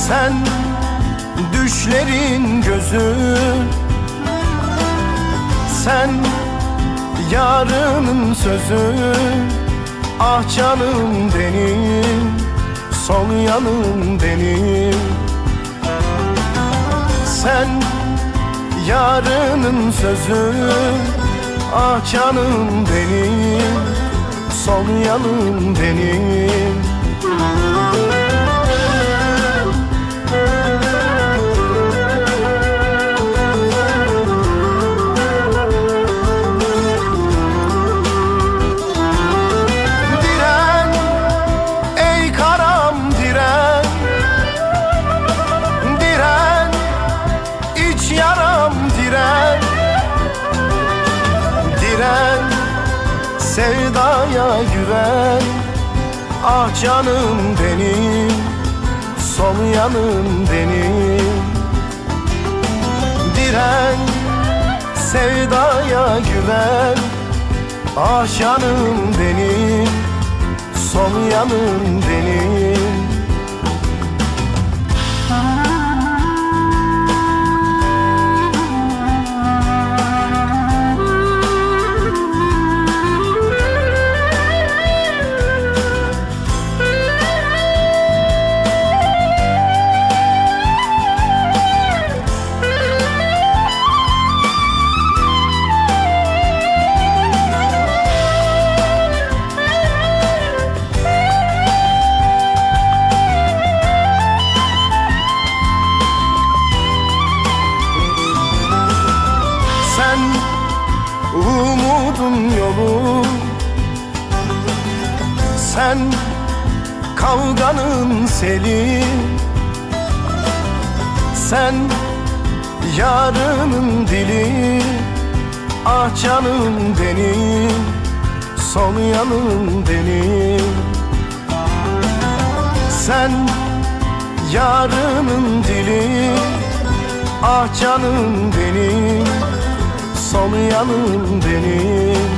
Sen düşlerin gözü, sen yarının sözü. Ah canım benim, sol yanım benim. Sen yarının sözü, ah canım benim, sol yanım benim. Diren, ey karam diren, diren, iç yaram diren, diren, sevdaya güven. Ah canım benim, sol yanım benim. Diren, sevdaya güven. Ah canım benim, sol yanım benim. Sen umudun yolu, sen kavganın seli. Sen yarının dili. Ah canım benim, sol yanım benim. Sen yarının dili. Ah canım benim, sol yanım benim.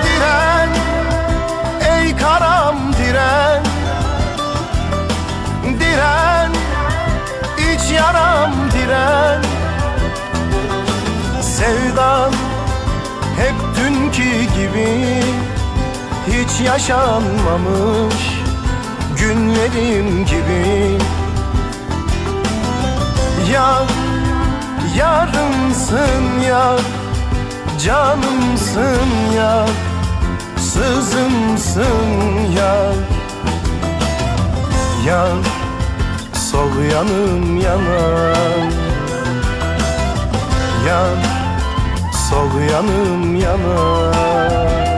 Diren, ey karam diren, diren, iç yaram diren. Sevdan hep dünkü gibi, hiç yaşanmamış günlerim gibi. Yar, yarımsın yar, canımsın yar, sızımsın yar. Yar, sol yanım yanar. Yar, sol yanım yanar.